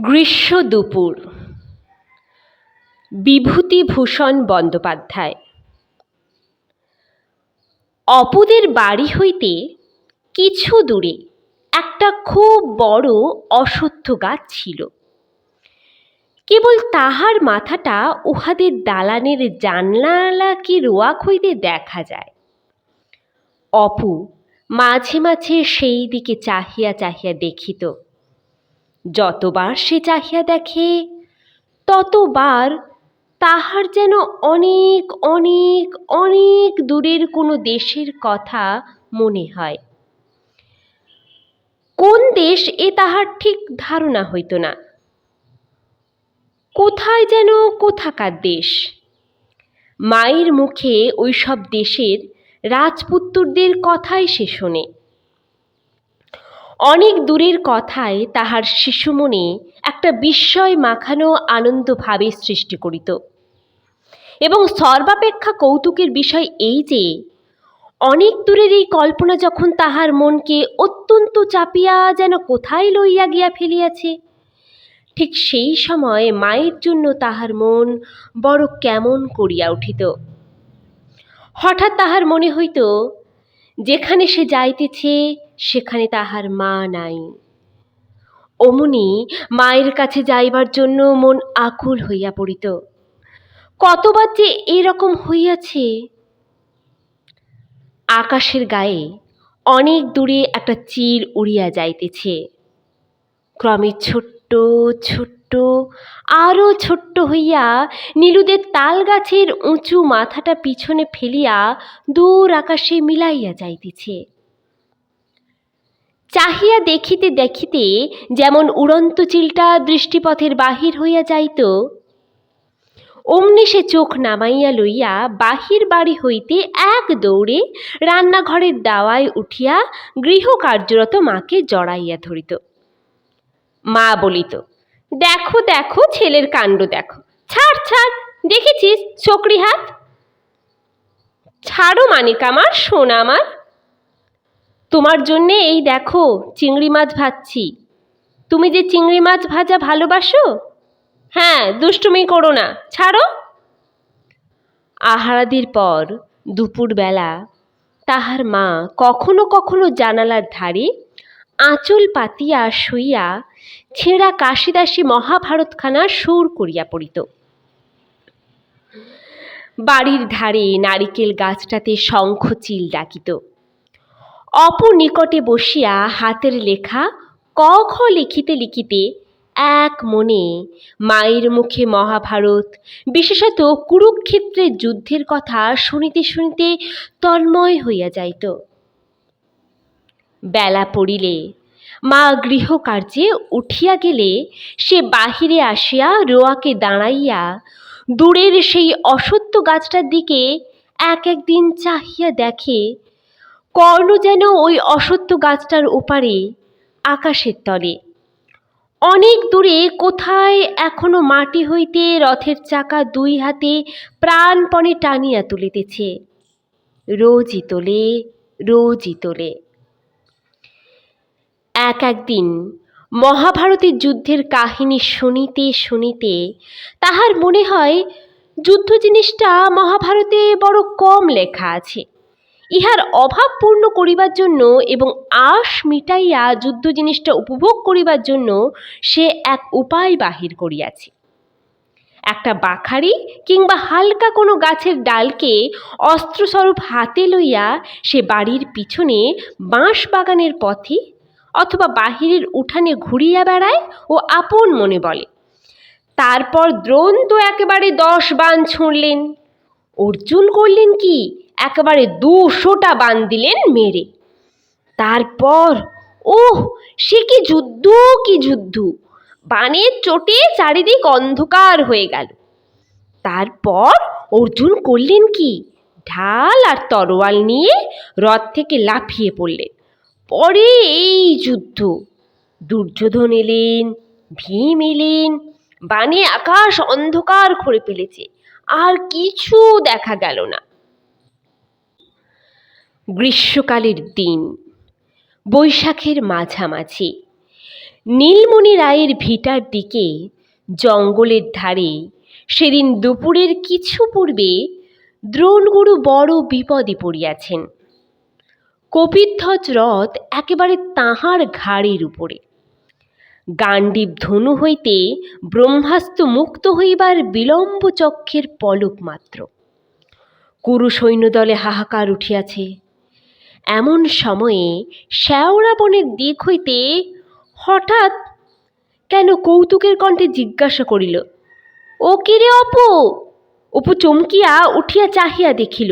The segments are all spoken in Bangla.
গ্রীষ্ম দুপুর। বিভূতিভূষণ বন্দ্যোপাধ্যায়। অপুদের বাড়ি হইতে কিছু দূরে একটা খুব বড় অশ্বত্থ গাছ ছিল। কেবল তাহার মাথাটা উহাদের দালানের জানলা কি রোয়াক হইতে দেখা যায়। অপু মাঝে মাঝে সেই দিকে চাহিয়া চাহিয়া দেখিত। যতবার সে চাহিয়া দেখে ততবার তাহার যেন অনেক অনেক অনেক দূরের কোনো দেশের কথা মনে হয়। কোন দেশ এ তাহার ঠিক ধারণা হইত না। কোথায় যেন কোথাকার দেশ। মায়ের মুখে ওই সব দেশের রাজপুত্তরদের কথাই সে শোনে। অনেক দূরের কথায় তাহার শিশু মনে একটা বিস্ময় মাখানো আনন্দ ভাবের সৃষ্টি করিত। এবং সর্বাপেক্ষা কৌতুকের বিষয় এই যে অনেক দূরের এই কল্পনা যখন তাহার মনকে অত্যন্ত চাপিয়া যেন কোথায় লইয়া গিয়া ফেলিয়াছে, ঠিক সেই সময় মায়ের জন্য তাহার মন বড় কেমন করিয়া উঠিত। হঠাৎ তাহার মনে হইত যেখানে সে যাইতেছে সেখানে তাহার মা নাই। অমনি মায়ের কাছে যাইবার জন্য মন আকুল হইয়া পড়িত। কতবার যে এরকম হইয়াছে। আকাশের গায়ে অনেক দূরে একটা চিল উড়িয়া যাইতেছে। ক্রমে ছোট্ট ছোট্ট আরো ছোট্ট হইয়া নীলুদের তাল গাছের উঁচু মাথাটা পিছনে ফেলিয়া দূর আকাশে মিলাইয়া যাইতেছে। চাহিয়া দেখিতে দেখিতে যেমন উড়ন্ত চিলটা দৃষ্টিপথের বাহির হইয়া যাইত, অমনি সে চোখ নামাইয়া লইয়া বাহির বাড়ি হইতে এক দৌড়ে রান্নাঘরের দাওয়ায় উঠিয়া গৃহকার্যরত মাকে জড়াইয়া ধরিত। মা বলিত, দেখো দেখো ছেলের কাণ্ড দেখো, ছাড় ছাড়, দেখেছিস ছোকরি হাত, ছাড়ো মানিক আমার, সোনা আমার, তোমার জন্যে এই দেখো চিংড়ি মাছ ভাজছি। তুমি যে চিংড়ি মাছ ভাজা ভালোবাসো, হ্যাঁ দুষ্টুমি করো না, ছাড়ো। আহারাদির পর দুপুরবেলা তাহার মা কখনো কখনো জানালার ধারে আঁচল পাতিয়া শুইয়া ছেঁড়া কাশিদাসী মহাভারতখানা সুর করিয়া পড়িত। বাড়ির ধারে নারিকেল গাছটাতে শঙ্খ চিল ডাকিত। অপু নিকটে বসিয়া হাতের লেখা ক খ লিখিতে লিখিতে এক মনে মায়ের মুখে মহাভারত, বিশেষত কুরুক্ষেত্রের যুদ্ধের কথা শুনিতে শুনিতে তন্ময় হইয়া যাইত। বেলা পড়িলে মা গৃহকার্যে উঠিয়া গেলে সে বাহিরে আসিয়া রোয়াকে দাঁড়াইয়া দূরের সেই অশ্বত্থ গাছটার দিকে একদিন চাহিয়া দেখে কর্ণ যেন ওই অশ্বত্থ গাছটার ওপারে আকাশের তলে অনেক দূরে কোথায় এখনো মাটি হইতে রথের চাকা দুই হাতে প্রাণপণে টানিয়া তুলিতেছে। রোজই তোলে, রোজই তোলে। একদিন মহাভারতের যুদ্ধের কাহিনী শুনিতে শুনিতে তাহার মনে হয় যুদ্ধ জিনিসটা মহাভারতে বড় কম লেখা আছে। ইহার অভাব পূর্ণ করিবার জন্য এবং আশ মিটাইয়া যুদ্ধ জিনিসটা উপভোগ করিবার জন্য সে এক উপায় বাহির করিয়াছে। একটা বাখারি কিংবা হালকা কোনো গাছের ডালকে অস্ত্রস্বরূপ হাতে লইয়া সে বাড়ির পিছনে বাঁশ বাগানের পথে অথবা বাহিরের উঠানে ঘুরিয়া বেড়ায় ও আপন মনে বলে, তারপর দ্রোণ তো একেবারে 10 বাণ ছুঁড়লেন, অর্জুন করলেন কি একেবারে 200টা বাণ দিলেন মেরে। তারপর ওহ সে কি যুদ্ধ, কি যুদ্ধ, বাণের চোটে চারিদিক অন্ধকার হয়ে গেল। তারপর অর্জুন করলেন কি, ঢাল আর তরোয়াল নিয়ে রথ থেকে লাফিয়ে পড়লেন। পরে এই যুদ্ধ, দুর্যোধন এলেন, ভীম এলেন, বাণে আকাশ অন্ধকার করে ফেলেছে, আর কিছু দেখা গেল না। গ্রীষ্মকালের দিন, বৈশাখের মাঝামাঝি, নীলমণি রায়ের ভিটার দিকে জঙ্গলের ধারে সেদিন দুপুরের কিছু পূর্বে দ্রোণগুরু বড় বিপদে পড়িয়াছেন। কপিধ্বজ রথ একেবারে তাঁহার ঘাড়ের উপরে। গাণ্ডীব ধনু হইতে ব্রহ্মাস্ত্র মুক্ত হইবার বিলম্ব চক্ষের পলক মাত্র। কুরু সৈন্যদলে হাহাকার উঠিয়াছে। এমন সময়ে শ্যাওড়া বনের দিক হইতে হঠাৎ কেন কৌতুকের কণ্ঠে জিজ্ঞাসা করিল, ও কিরে অপু? অপু চমকিয়া উঠিয়া চাহিয়া দেখিল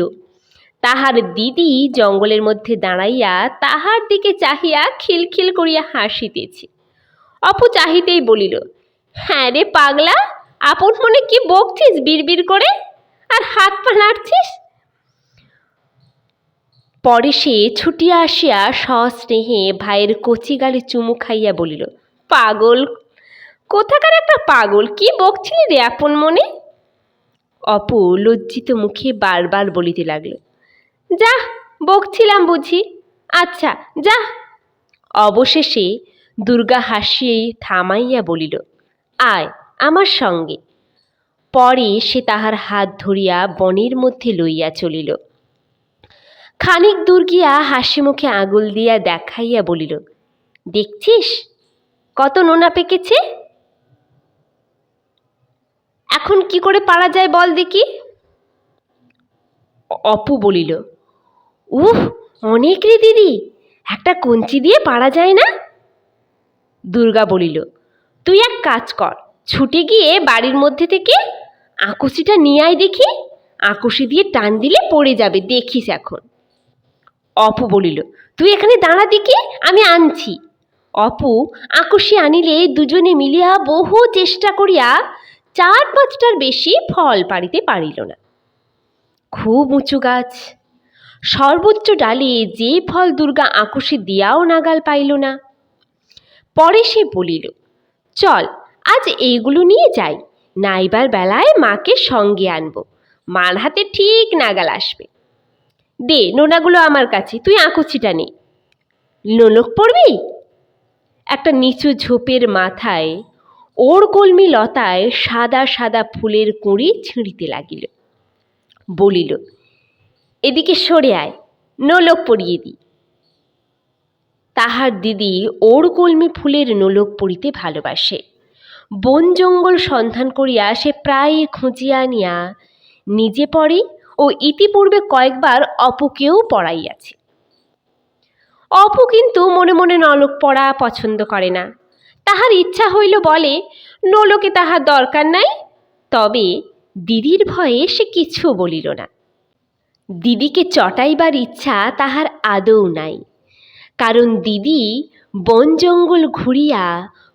তাহার দিদি জঙ্গলের মধ্যে দাঁড়াইয়া তাহার দিকে চাহিয়া খিলখিল করিয়া হাসিতেছে। অপু চাহিতেই বলিল, হ্যাঁ রে পাগলা, আপন মনে কি বকছিস বিড়বিড় করে, আর হাত পা নাড়ছিস? পরে সে ছুটিয়া আসিয়া সস্নেহে ভাইয়ের কচি গালে চুমু খাইয়া বলিল, পাগল কোথাকার একটা পাগল, কি বকছিলি রে আপন মনে? অপু লজ্জিত মুখে বারবার বলিতে লাগল, যা বকছিলাম বুঝি, আচ্ছা যা। অবশেষে দুর্গা হাসিয়ে থামাইয়া বলিল, আয় আমার সঙ্গে। পরে সে তাহার হাত ধরিয়া বনের মধ্যে লইয়া চলিল। খানিক দূর গিয়া হাসি মুখে আঙুল দিয়া দেখাইয়া বলিল, দেখছিস কত নোনা পেকেছে, এখন কি করে পারা যায় বল দেখি? অপু বলিল, উফ অনেক রে দিদি, একটা কঞ্চি দিয়ে পারা যায় না? দুর্গা বলিল, তুই এক কাজ কর, ছুটে গিয়ে বাড়ির মধ্যে থেকে আকুশিটা নিয়ে আয় দেখি, আকুশি দিয়ে টান দিলে পড়ে যাবে, দেখিস এখন। অপু বলিল, তুই এখানে দাঁড়া দেখি, আমি আনছি। অপু আকুশি আনিলে দুজনে মিলিয়া বহু চেষ্টা করিয়া 4-5টার বেশি ফল পাড়িতে পারিল না। খুব উঁচু গাছ, সর্বোচ্চ ডালে যে ফল দুর্গা আকুশি দিয়াও নাগাল পাইল না। পরে সে বলিল, চল আজ এইগুলো নিয়ে যাই, নাইবার বেলায় মাকে সঙ্গে আনবো, মার হাতে ঠিক নাগাল আসবে। দে নোনাগুলো আমার কাছে, তুই আকুচিটা নে। নোলক পড়বি? একটা নিচু ঝোপের মাথায় ওর কলমি লতায় সাদা সাদা ফুলের কুঁড়ি ছিঁড়িতে লাগিল। বলিল, এদিকে সরে আয়, নোলক পরিয়ে দি। তাহার দিদি ওর কলমি ফুলের নোলক পরিতে ভালোবাসে। বন জঙ্গল সন্ধান করিয়া সে প্রায় খুঁজিয়া আনিয়া নিজে পড়ে ও ইতিপূর্বে কয়েকবার অপুকেও পড়াইয়াছে। অপু কিন্তু মনে মনে নোলক পড়া পছন্দ করে না। তাহার ইচ্ছা হইল বলে, নোলকে তাহার দরকার নাই। তবে দিদির ভয়ে সে কিছু বলিল না। দিদিকে চটাইবার ইচ্ছা তাহার আদৌ নাই, কারণ দিদি বন জঙ্গল ঘুরিয়া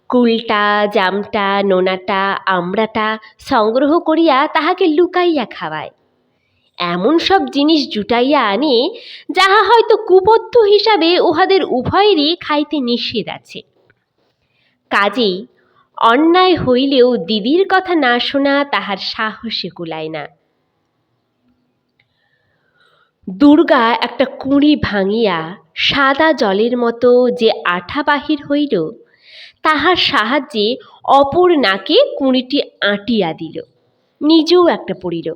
কুলটা, জামটা, নোনাটা, আমড়াটা সংগ্রহ করিয়া তাহাকে লুকাইয়া খাওয়ায়। এমন সব জিনিস জুটাইয়া আনে যাহা হয়তো কুপথ্য হিসাবে উহাদের উভয়েরই খাইতে নিষেধ আছে। কাজেই অন্যায় হইলেও দিদির কথা না শোনা তাহার সাহসে কুলায় না। দুর্গা একটা কুঁড়ি ভাঙিয়া সাদা জলের মতো যে আঠা বাহির হইল, তাহার সাহায্যে অপর নাকে কুঁড়িটি আঁটিয়া দিল, নিজেও একটা পড়িল।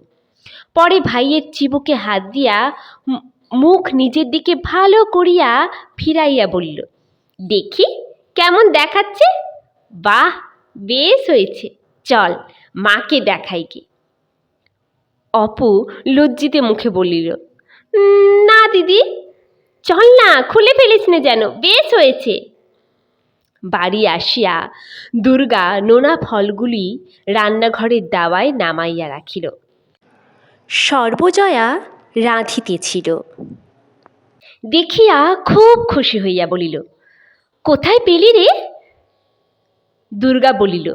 পরে ভাইয়ের চিবুকে হাত দিয়া মুখ নিজের দিকে ভালো করিয়া ফিরাইয়া বলিল, দেখি কেমন দেখাচ্ছে? বাহ, বেশ হয়েছে, চল মাকে দেখাই গে। অপু লজ্জিতে মুখে বলিল, না দিদি, চল না, খুলে ফেলিস না যেন, বেশ হয়েছে। বাড়ি আসিয়া দুর্গা নোনা ফলগুলি রান্নাঘরের দাওয়ায় নামাইয়া রাখিল। সর্বজয়া রাঁধিতেছিল। দেখিয়া খুব খুশি হইয়া বলিল, কোথায় পেলি রে? দুর্গা বলিল,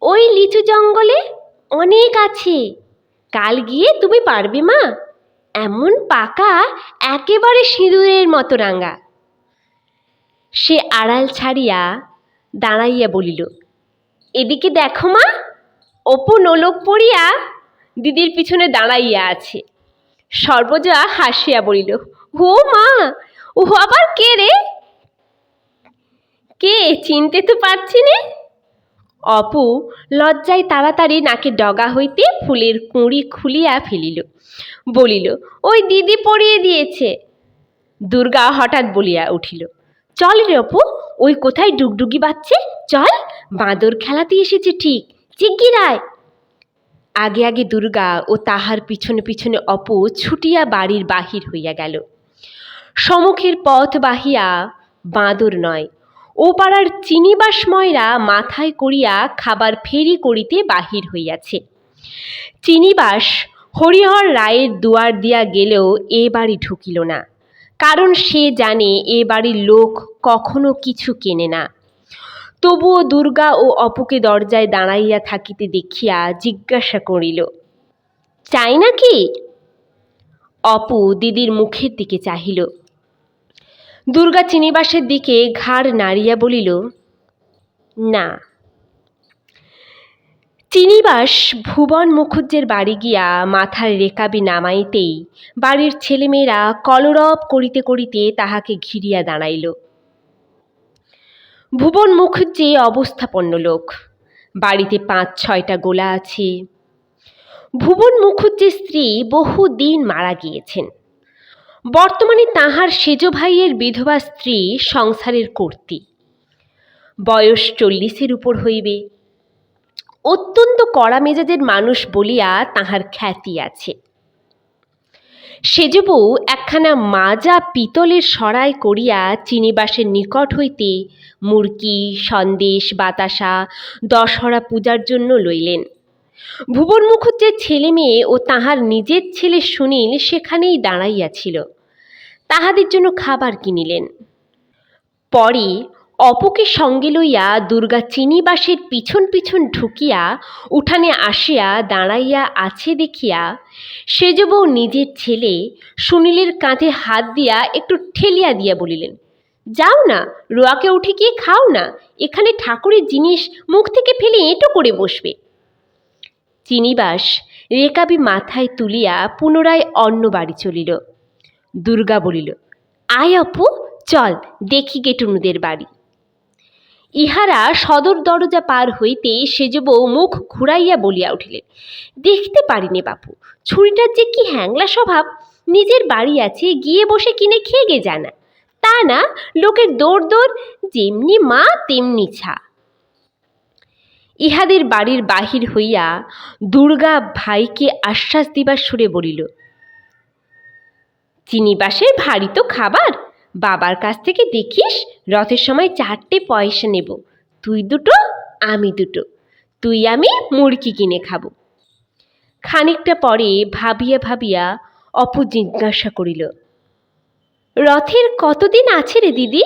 ওই লিচু জঙ্গলে অনেক আছে, কাল গিয়ে তুমি পারবে মা, এমন পাকা একেবারে সিঁদুরের মতো রাঙা। সে আড়াল ছাড়িয়া দাঁড়াইয়া বলিল, এদিকে দেখো মা, অপু নোলক পড়িয়া দিদির পিছনে দাঁড়াইয়া আছে। সর্বজয়া হাসিয়া বলিল, ও মা, ও আবার কে রে? কে চিনতে তো পারছি নে। অপু লজ্জায় তাড়াতাড়ি নাকের ডগা হইতে ফুলের কুঁড়ি খুলিয়া ফেলিল, বলিল, ওই দিদি পরিয়ে দিয়েছে। দুর্গা হঠাৎ বলিয়া উঠিল, চল রে অপু, ওই কোথায় ডুগডুগি বাজছে, চল, বাঁদর খেলাতে এসেছে ঠিক, শিগগির আয়। আগে আগে দুর্গা ও তাহার পিছনে পিছনে অপু ছুটিয়া বাড়ির বাহির হইয়া গেল। সম্মুখের পথ বাহিয়া বাঁদর নয়, ও পাড়ার চিনিবাস ময়রা মাথায় করিয়া খাবার ফেরি করিতে বাহির হইয়াছে। চিনিবাস হরিহর রায়ের দুয়ার দিয়া গেলেও এ বাড়ি ঢুকিল না, কারণ সে জানে এ বাড়ির লোক কখনো কিছু কেনে না। তবুও দুর্গা ও অপুকে দরজায় দাঁড়াইয়া থাকিতে দেখিয়া জিজ্ঞাসা করিল, চাই নাকি? অপু দিদির মুখের দিকে চাহিল। দুর্গা চিনিবাসের দিকে ঘাড় নাড়িয়া বলিল, না। চিনিবাস ভুবন মুখুজ্জের বাড়ি গিয়া মাথার রেকাবি নামাইতেই বাড়ির ছেলেমেয়েরা কলরব করিতে করিতে তাহাকে ঘিরিয়া দাঁড়াইল। ভুবন মুখুজ্জে অবস্থাপন্ন লোক, বাড়িতে ৫-৬টা গোলা আছে। ভুবন মুখুজ্জের স্ত্রী বহুদিন মারা গিয়েছেন। বর্তমানে তাহার সেজ ভাইয়ের বিধবা স্ত্রী সংসারের কর্ত্রী, বয়স ৪০-এর উপর হইবে। অত্যন্ত কড়া মেজাজের মানুষ বলিয়া তাহার খ্যাতি আছে। সেজ বউ একখানা মাজা পিতলের সরাই করিয়া চিনিবাসের নিকট হইতে মুরকি, সন্দেশ, বাতাসা দশহরা পূজার জন্য লইলেন। ভুবন মুখুজ্জের ছেলে মেয়ে ও তাহার নিজের ছেলে সুনীল সেখানেই দাঁড়াইয়াছিল, তাহাদের জন্য খাবার কিনিলেন। পরে অপুকে সঙ্গে লইয়া দুর্গা চিনিবাসের পিছন পিছন ঢুকিয়া উঠানে আসিয়া দাঁড়াইয়া আছে দেখিয়া সেজ বউ নিজের ছেলে সুনীলের কাঁধে হাত দিয়া একটু ঠেলিয়া দিয়া বলিলেন, যাও না, রোয়াকে উঠে গিয়ে খাও না, এখানে ঠাকুরের জিনিস মুখ থেকে ফেলে এঁটো করে বসবে। চিনিবাস রেকাবি মাথায় তুলিয়া পুনরায় অন্য বাড়ি চলিল। দুর্গা বলিল, আয় অপু, চল দেখি গে টুনুদের বাড়ি। ইহারা সদর দরজা পার হইতে সেজ বউ মুখ ঘুরাইয়া বলিয়া উঠিলেন, দেখতে পারিনে বাপু, ছুরিটার যে কি হ্যাংলা স্বভাব, নিজের বাড়ি আছে, গিয়ে বসে কিনে খেয়ে গে জানা, তা না লোকের দৌড় দৌড়, যেমনি মা তেমনি ছা। ইহাদের বাড়ির বাহির হইয়া দুর্গা ভাইকে আশ্বাস দিবার সুরে বলিল, চিনিবাসের ভারী তো খাবার, বাবার কাছ থেকে দেখিস, রথের সময় 4টে পয়সা নেব, তুই দুটো আমি দুটো, তুই আমি মুরকি কিনে খাবো। খানিকটা পরে ভাবিয়া ভাবিয়া অপু জিজ্ঞাসা করিল, রথের কতদিন আছে রে দিদি?